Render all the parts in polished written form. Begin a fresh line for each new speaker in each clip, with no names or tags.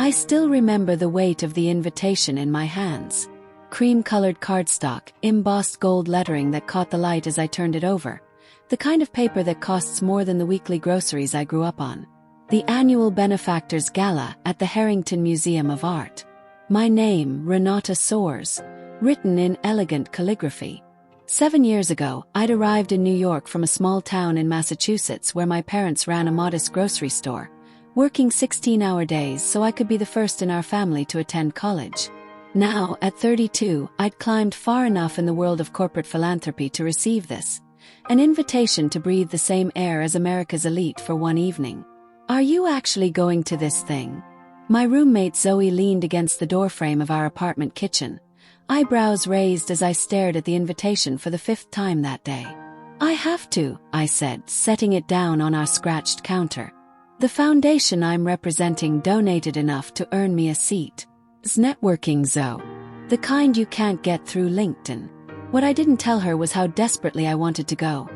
I still remember the weight of the invitation in my hands. Cream-colored cardstock, embossed gold lettering that caught the light as I turned it over. The kind of paper that costs more than the weekly groceries I grew up on. The annual benefactors gala at the Harrington Museum of Art. My name, Renata Soares, written in elegant calligraphy. 7 years ago, I'd arrived in New York from a small town in Massachusetts where my parents ran a modest grocery store, working 16-hour days so I could be the first in our family to attend college. Now, at 32, I'd climbed far enough in the world of corporate philanthropy to receive this. An invitation to breathe the same air as America's elite for one evening. Are you actually going to this thing? My roommate Zoe leaned against the doorframe of our apartment kitchen, eyebrows raised as I stared at the invitation for the 5th time that day. I have to, I said, setting it down on our scratched counter. The foundation I'm representing donated enough to earn me a seat. It's networking, Zoe. The kind you can't get through LinkedIn. What I didn't tell her was how desperately I wanted to go.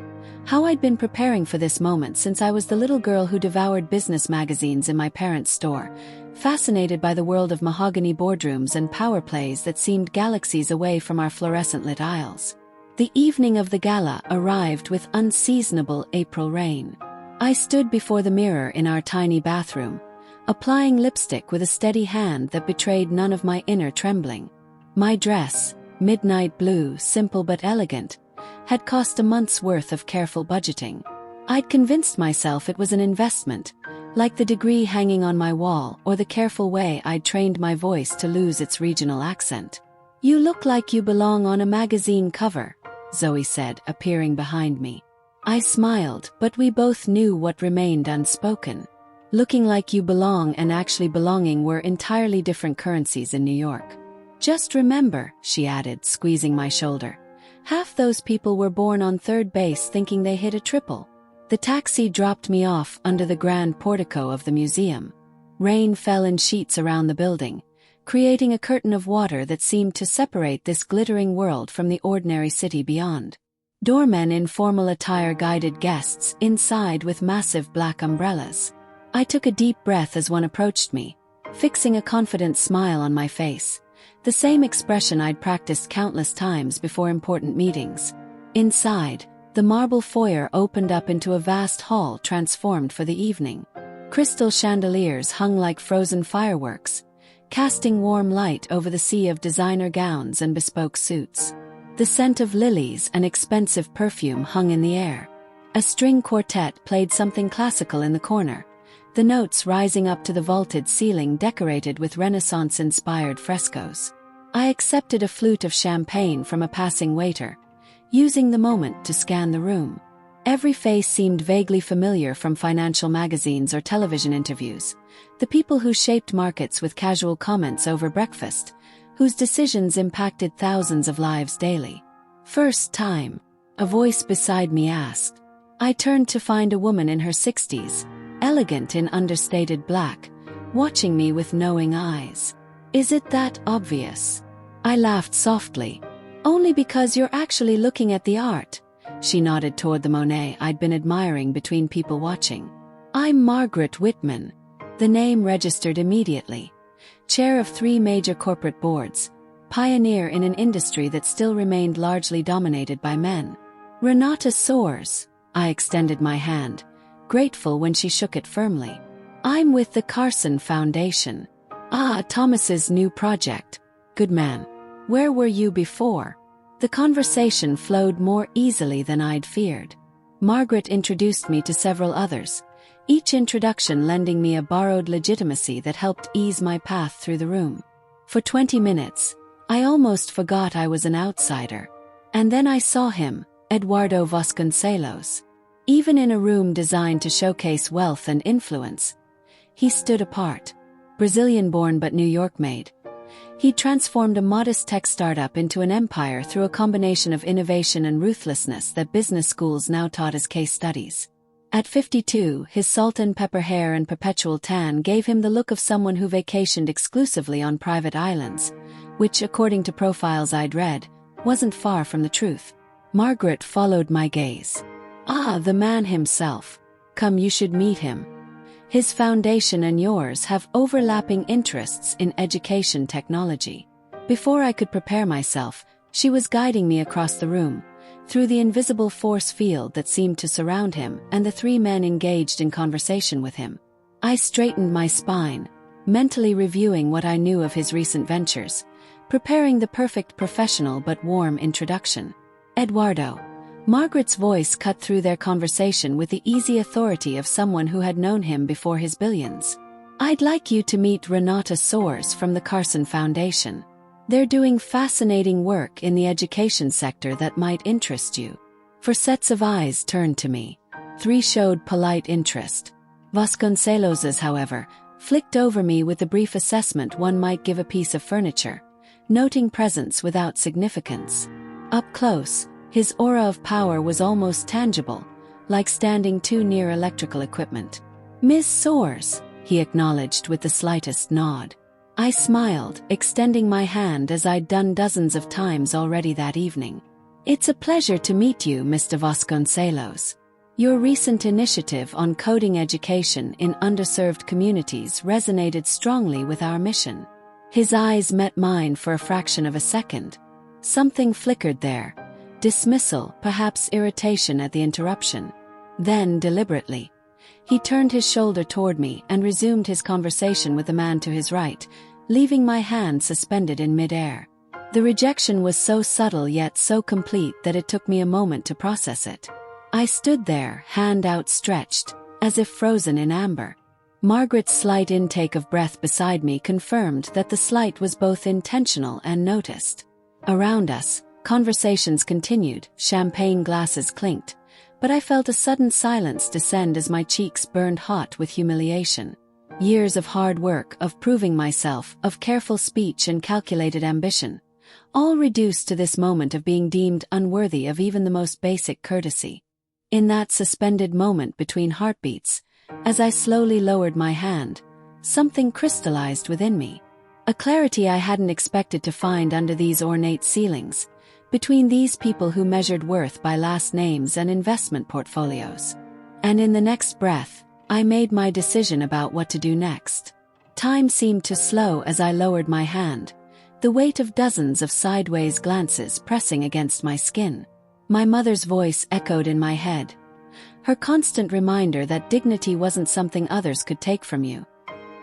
How I'd been preparing for this moment since I was the little girl who devoured business magazines in my parents' store, fascinated by the world of mahogany boardrooms and power plays that seemed galaxies away from our fluorescent-lit aisles. The evening of the gala arrived with unseasonable April rain. I stood before the mirror in our tiny bathroom, applying lipstick with a steady hand that betrayed none of my inner trembling. My dress, midnight blue, simple but elegant, had cost a month's worth of careful budgeting. I'd convinced myself it was an investment, like the degree hanging on my wall or the careful way I'd trained my voice to lose its regional accent. You look like you belong on a magazine cover, Zoe said, appearing behind me. I smiled, but we both knew what remained unspoken. Looking like you belong and actually belonging were entirely different currencies in New York. Just remember, she added, squeezing my shoulder. Half those people were born on third base thinking they hit a triple. The taxi dropped me off under the grand portico of the museum. Rain fell in sheets around the building, creating a curtain of water that seemed to separate this glittering world from the ordinary city beyond. Doormen in formal attire guided guests inside with massive black umbrellas. I took a deep breath as one approached me, fixing a confident smile on my face. The same expression I'd practiced countless times before important meetings. Inside, the marble foyer opened up into a vast hall transformed for the evening. Crystal chandeliers hung like frozen fireworks, casting warm light over the sea of designer gowns and bespoke suits. The scent of lilies and expensive perfume hung in the air. A string quartet played something classical in the corner, the notes rising up to the vaulted ceiling decorated with Renaissance-inspired frescoes. I accepted a flute of champagne from a passing waiter, using the moment to scan the room. Every face seemed vaguely familiar from financial magazines or television interviews. The people who shaped markets with casual comments over breakfast, whose decisions impacted thousands of lives daily. First time, a voice beside me asked. I turned to find a woman in her 60s, elegant in understated black, watching me with knowing eyes. Is it that obvious? I laughed softly. Only because you're actually looking at the art. She nodded toward the Monet I'd been admiring between people watching. I'm Margaret Whitman. The name registered immediately. Chair of 3 major corporate boards, pioneer in an industry that still remained largely dominated by men. Renata Soares. I extended my hand, grateful when she shook it firmly. I'm with the Carson Foundation. Ah, Thomas's new project. Good man. Where were you before? The conversation flowed more easily than I'd feared. Margaret introduced me to several others, each introduction lending me a borrowed legitimacy that helped ease my path through the room. For 20 minutes, I almost forgot I was an outsider. And then I saw him, Eduardo Vasconcelos. Even in a room designed to showcase wealth and influence, he stood apart. Brazilian-born but New York-made. He transformed a modest tech startup into an empire through a combination of innovation and ruthlessness that business schools now taught as case studies. At 52, his salt and pepper hair and perpetual tan gave him the look of someone who vacationed exclusively on private islands, which, according to profiles I'd read, wasn't far from the truth. Margaret followed my gaze. Ah, the man himself. Come, you should meet him. His foundation and yours have overlapping interests in education technology. Before I could prepare myself, she was guiding me across the room, through the invisible force field that seemed to surround him and the three men engaged in conversation with him. I straightened my spine, mentally reviewing what I knew of his recent ventures, preparing the perfect professional but warm introduction. Eduardo. Margaret's voice cut through their conversation with the easy authority of someone who had known him before his billions. I'd like you to meet Renata Soares from the Carson Foundation. They're doing fascinating work in the education sector that might interest you. 4 sets of eyes turned to me. 3 showed polite interest. Vasconcelos's, however, flicked over me with the brief assessment one might give a piece of furniture, noting presence without significance. Up close, his aura of power was almost tangible, like standing too near electrical equipment. Ms. Soares, he acknowledged with the slightest nod. I smiled, extending my hand as I'd done dozens of times already that evening. It's a pleasure to meet you, Mr. Vasconcelos. Your recent initiative on coding education in underserved communities resonated strongly with our mission. His eyes met mine for a fraction of a second. Something flickered there. Dismissal, perhaps irritation at the interruption. Then, deliberately, he turned his shoulder toward me and resumed his conversation with the man to his right, leaving my hand suspended in midair. The rejection was so subtle yet so complete that it took me a moment to process it. I stood there, hand outstretched, as if frozen in amber. Margaret's slight intake of breath beside me confirmed that the slight was both intentional and noticed. Around us, conversations continued, champagne glasses clinked, but I felt a sudden silence descend as my cheeks burned hot with humiliation. Years of hard work, of proving myself, of careful speech and calculated ambition, all reduced to this moment of being deemed unworthy of even the most basic courtesy. In that suspended moment between heartbeats, as I slowly lowered my hand, something crystallized within me. A clarity I hadn't expected to find under these ornate ceilings, between these people who measured worth by last names and investment portfolios. And in the next breath, I made my decision about what to do next. Time seemed to slow as I lowered my hand, the weight of dozens of sideways glances pressing against my skin. My mother's voice echoed in my head, her constant reminder that dignity wasn't something others could take from you,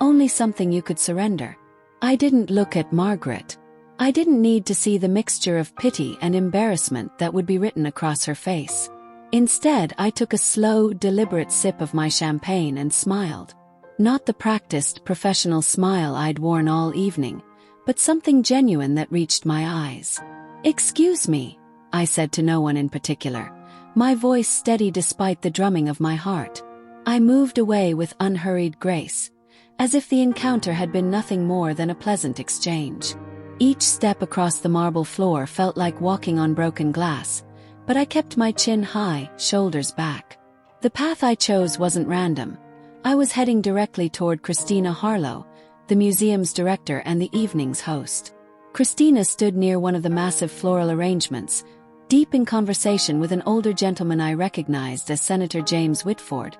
only something you could surrender. I didn't look at Margaret. I didn't need to see the mixture of pity and embarrassment that would be written across her face. Instead, I took a slow, deliberate sip of my champagne and smiled. Not the practiced, professional smile I'd worn all evening, but something genuine that reached my eyes. "Excuse me," I said to no one in particular, my voice steady despite the drumming of my heart. I moved away with unhurried grace, as if the encounter had been nothing more than a pleasant exchange. Each step across the marble floor felt like walking on broken glass, but I kept my chin high, shoulders back. The path I chose wasn't random. I was heading directly toward Christina Harlow, the museum's director and the evening's host. Christina stood near one of the massive floral arrangements, deep in conversation with an older gentleman I recognized as Senator James Whitford,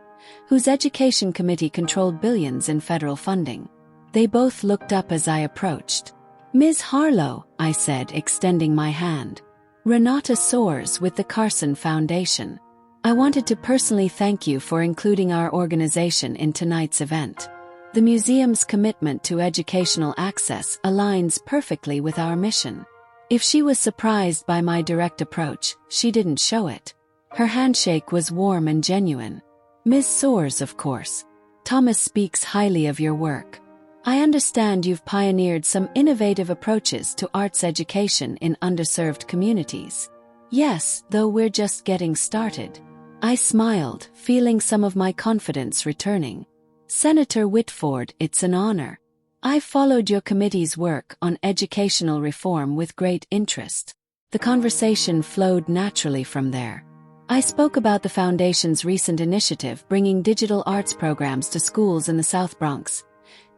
whose education committee controlled billions in federal funding. They both looked up as I approached. "Ms. Harlow," I said, extending my hand. "Renata Soares with the Carson Foundation. I wanted to personally thank you for including our organization in tonight's event. The museum's commitment to educational access aligns perfectly with our mission." If she was surprised by my direct approach, she didn't show it. Her handshake was warm and genuine. "Ms. Soares, of course. Thomas speaks highly of your work. I understand you've pioneered some innovative approaches to arts education in underserved communities." "Yes, though we're just getting started." I smiled, feeling some of my confidence returning. "Senator Whitford, it's an honor. I followed your committee's work on educational reform with great interest." The conversation flowed naturally from there. I spoke about the Foundation's recent initiative bringing digital arts programs to schools in the South Bronx,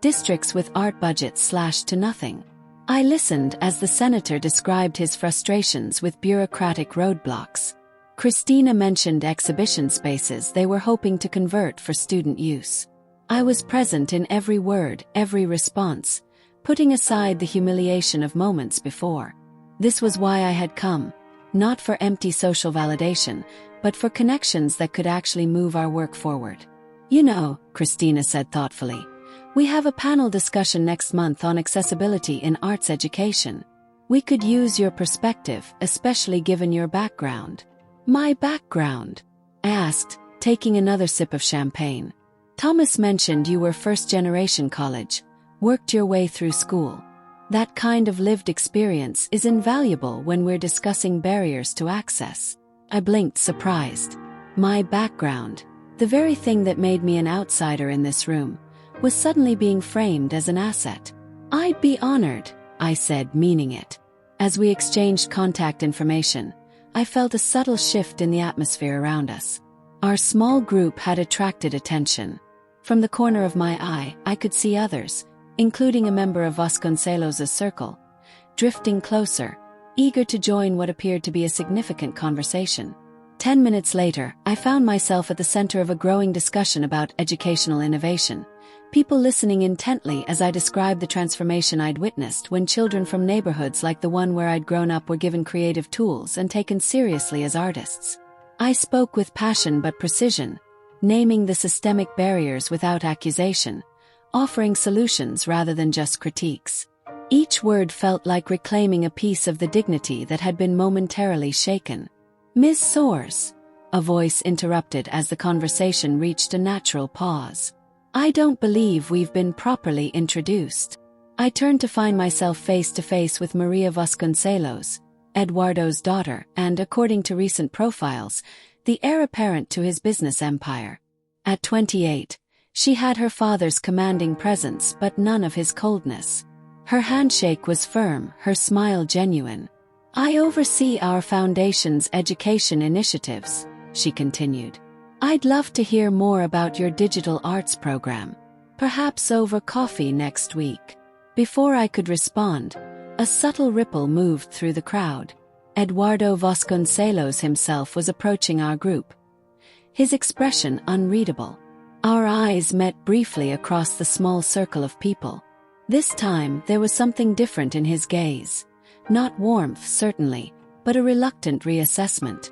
districts with art budgets slashed to nothing. I listened as the senator described his frustrations with bureaucratic roadblocks. Christina mentioned exhibition spaces they were hoping to convert for student use. I was present in every word, every response, putting aside the humiliation of moments before. This was why I had come, not for empty social validation, but for connections that could actually move our work forward. You know, Christina said thoughtfully, we have a panel discussion next month on accessibility in arts education. We could use your perspective, especially given your background. My background? I asked, taking another sip of champagne. Thomas mentioned you were first-generation college, worked your way through school. That kind of lived experience is invaluable when we're discussing barriers to access. I blinked, surprised. My background, the very thing that made me an outsider in this room, was suddenly being framed as an asset. I'd be honored, I said, meaning it. As we exchanged contact information, I felt a subtle shift in the atmosphere around us. Our small group had attracted attention. From the corner of my eye, I could see others, including a member of Vasconcelos's circle, drifting closer, eager to join what appeared to be a significant conversation. 10 minutes later, I found myself at the center of a growing discussion about educational innovation, people listening intently as I described the transformation I'd witnessed when children from neighborhoods like the one where I'd grown up were given creative tools and taken seriously as artists. I spoke with passion but precision, naming the systemic barriers without accusation, offering solutions rather than just critiques. Each word felt like reclaiming a piece of the dignity that had been momentarily shaken. Ms. Soares, a voice interrupted as the conversation reached a natural pause. I don't believe we've been properly introduced. I turned to find myself face to face with Maria Vasconcelos, Eduardo's daughter, and, according to recent profiles, the heir apparent to his business empire. At 28, she had her father's commanding presence but none of his coldness. Her handshake was firm, her smile genuine. I oversee our foundation's education initiatives, she continued. I'd love to hear more about your digital arts program. Perhaps over coffee next week. Before I could respond, a subtle ripple moved through the crowd. Eduardo Vasconcelos himself was approaching our group, his expression unreadable. Our eyes met briefly across the small circle of people. This time there was something different in his gaze. Not warmth, certainly, but a reluctant reassessment.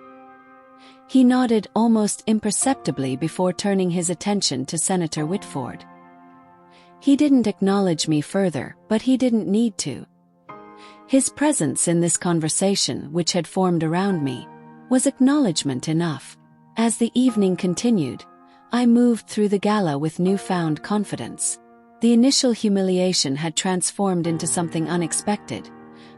He nodded almost imperceptibly before turning his attention to Senator Whitford. He didn't acknowledge me further, but he didn't need to. His presence in this conversation, which had formed around me, was acknowledgement enough. As the evening continued, I moved through the gala with newfound confidence. The initial humiliation had transformed into something unexpected,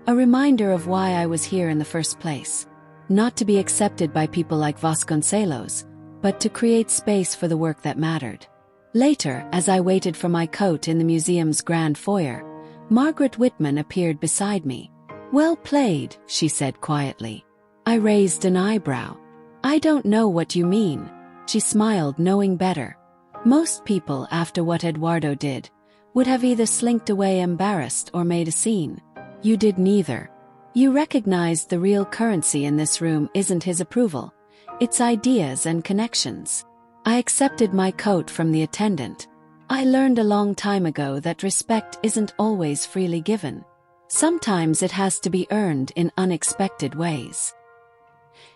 a reminder of why I was here in the first place. Not to be accepted by people like Vasconcelos, but to create space for the work that mattered. Later, as I waited for my coat in the museum's grand foyer, Margaret Whitman appeared beside me. Well played, she said quietly. I raised an eyebrow. I don't know what you mean. She smiled, knowing better. Most people, after what Eduardo did, would have either slinked away embarrassed or made a scene. You did neither. You recognized the real currency in this room isn't his approval. It's ideas and connections. I accepted my coat from the attendant. I learned a long time ago that respect isn't always freely given. Sometimes it has to be earned in unexpected ways.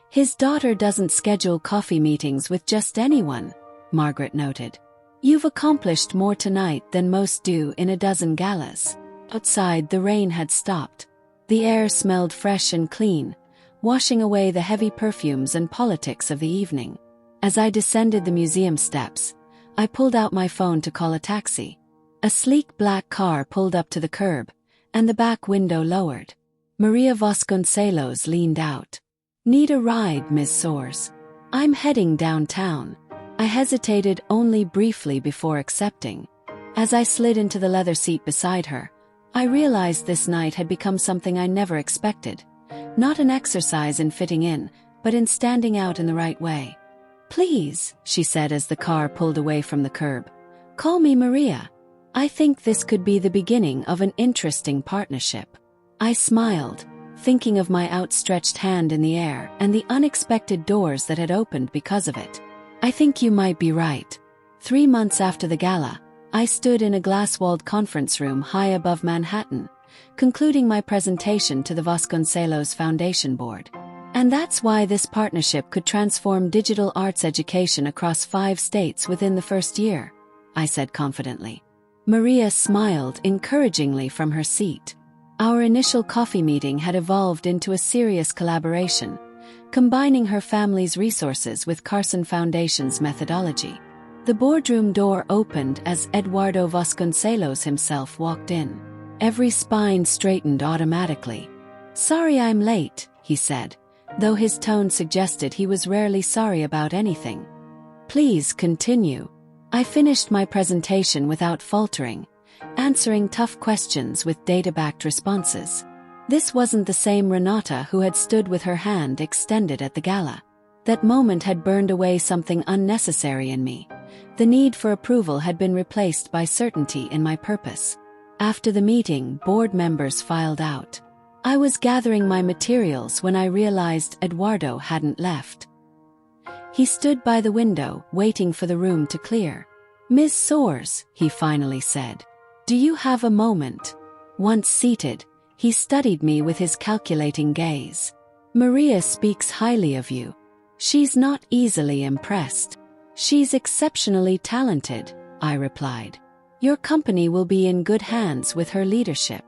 His daughter doesn't schedule coffee meetings with just anyone, Margaret noted. You've accomplished more tonight than most do in a dozen galas. Outside, the rain had stopped. The air smelled fresh and clean, washing away the heavy perfumes and politics of the evening. As I descended the museum steps, I pulled out my phone to call a taxi. A sleek black car pulled up to the curb, and the back window lowered. Maria Vasconcelos leaned out. Need a ride, Ms. Soares? I'm heading downtown. I hesitated only briefly before accepting. As I slid into the leather seat beside her, I realized this night had become something I never expected. Not an exercise in fitting in, but in standing out in the right way. Please, she said as the car pulled away from the curb. Call me Maria. I think this could be the beginning of an interesting partnership. I smiled, thinking of my outstretched hand in the air and the unexpected doors that had opened because of it. I think you might be right. 3 months after the gala, I stood in a glass-walled conference room high above Manhattan, concluding my presentation to the Vasconcelos Foundation Board. And that's why this partnership could transform digital arts education across 5 states within the first year, I said confidently. Maria smiled encouragingly from her seat. Our initial coffee meeting had evolved into a serious collaboration, combining her family's resources with Carson Foundation's methodology. The boardroom door opened as Eduardo Vasconcelos himself walked in. Every spine straightened automatically. "Sorry I'm late," he said, though his tone suggested he was rarely sorry about anything. "Please continue." I finished my presentation without faltering, answering tough questions with data-backed responses. This wasn't the same Renata who had stood with her hand extended at the gala. That moment had burned away something unnecessary in me. The need for approval had been replaced by certainty in my purpose. After the meeting, board members filed out. I was gathering my materials when I realized Eduardo hadn't left. He stood by the window, waiting for the room to clear. "Ms. Soares," he finally said, "do you have a moment?" Once seated, he studied me with his calculating gaze. "Maria speaks highly of you. She's not easily impressed." "She's exceptionally talented," I replied. "Your company will be in good hands with her leadership."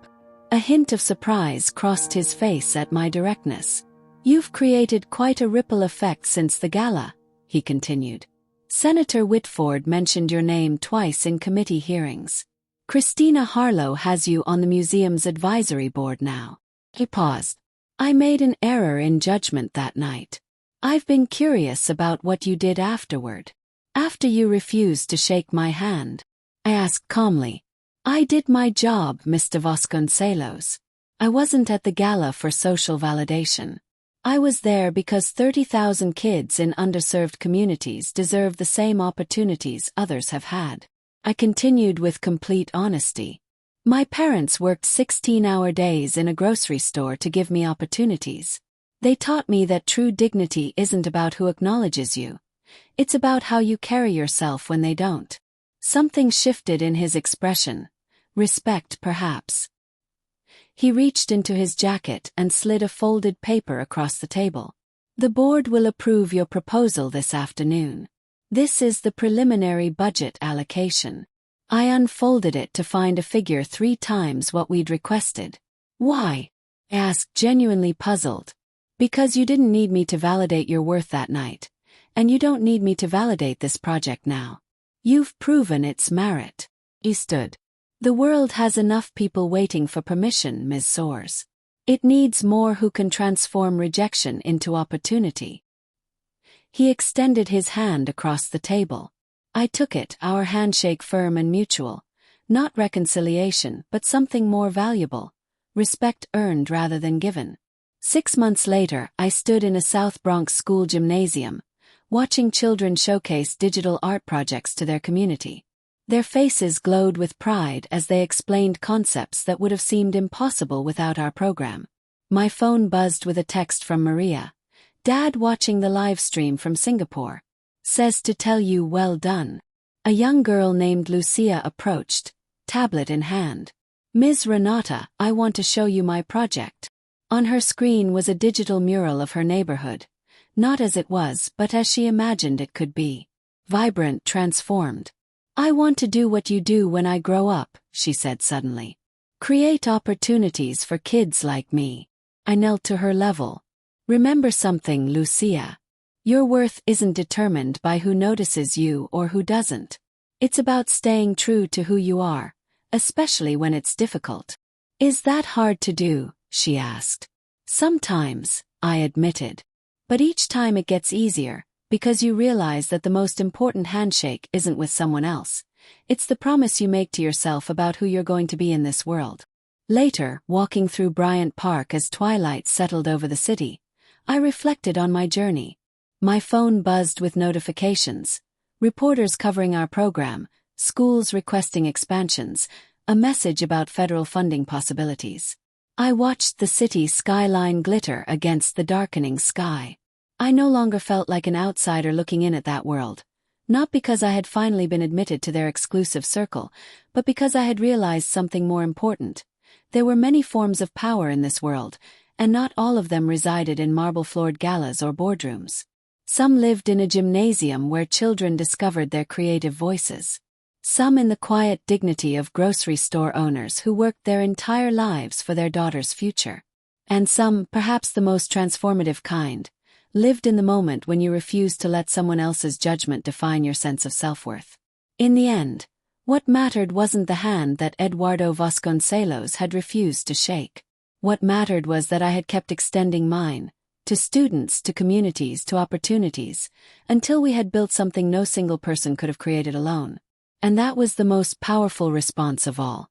A hint of surprise crossed his face at my directness. "You've created quite a ripple effect since the gala," he continued. "Senator Whitford mentioned your name twice in committee hearings. Christina Harlow has you on the museum's advisory board now." He paused. "I made an error in judgment that night. I've been curious about what you did afterward. After you refused to shake my hand." I asked calmly. "I did my job, Mr. Vasconcelos. I wasn't at the gala for social validation. I was there because 30,000 kids in underserved communities deserve the same opportunities others have had." I continued with complete honesty. "My parents worked 16-hour days in a grocery store to give me opportunities. They taught me that true dignity isn't about who acknowledges you. It's about how you carry yourself when they don't." Something shifted in his expression. Respect, perhaps. He reached into his jacket and slid a folded paper across the table. "The board will approve your proposal this afternoon. This is the preliminary budget allocation." I unfolded it to find a figure 3 times what we'd requested. "Why?" I asked, genuinely puzzled. "Because you didn't need me to validate your worth that night. And you don't need me to validate this project now. You've proven its merit." He stood. "The world has enough people waiting for permission, Ms. Soares. It needs more who can transform rejection into opportunity." He extended his hand across the table. I took it, our handshake firm and mutual. Not reconciliation, but something more valuable. Respect earned rather than given. 6 months later, I stood in a South Bronx school gymnasium, watching children showcase digital art projects to their community. Their faces glowed with pride as they explained concepts that would have seemed impossible without our program. My phone buzzed with a text from Maria. "Dad watching the live stream from Singapore. Says to tell you well done." A young girl named Lucia approached, tablet in hand. "Ms. Renata, I want to show you my project." On her screen was a digital mural of her neighborhood. Not as it was, but as she imagined it could be. Vibrant, transformed. "I want to do what you do when I grow up," she said suddenly. "Create opportunities for kids like me." I knelt to her level. "Remember something, Lucia. Your worth isn't determined by who notices you or who doesn't. It's about staying true to who you are, especially when it's difficult." "Is that hard to do?" she asked. "Sometimes," I admitted. "But each time it gets easier, because you realize that the most important handshake isn't with someone else. It's the promise you make to yourself about who you're going to be in this world." Later, walking through Bryant Park as twilight settled over the city, I reflected on my journey. My phone buzzed with notifications. Reporters covering our program, schools requesting expansions, a message about federal funding possibilities. I watched the city skyline glitter against the darkening sky. I no longer felt like an outsider looking in at that world. Not because I had finally been admitted to their exclusive circle, but because I had realized something more important. There were many forms of power in this world, and not all of them resided in marble-floored galas or boardrooms. Some lived in a gymnasium where children discovered their creative voices. Some in the quiet dignity of grocery store owners who worked their entire lives for their daughter's future. And some, perhaps the most transformative kind, lived in the moment when you refused to let someone else's judgment define your sense of self-worth. In the end, what mattered wasn't the hand that Eduardo Vasconcelos had refused to shake. What mattered was that I had kept extending mine, to students, to communities, to opportunities, until we had built something no single person could have created alone. And that was the most powerful response of all.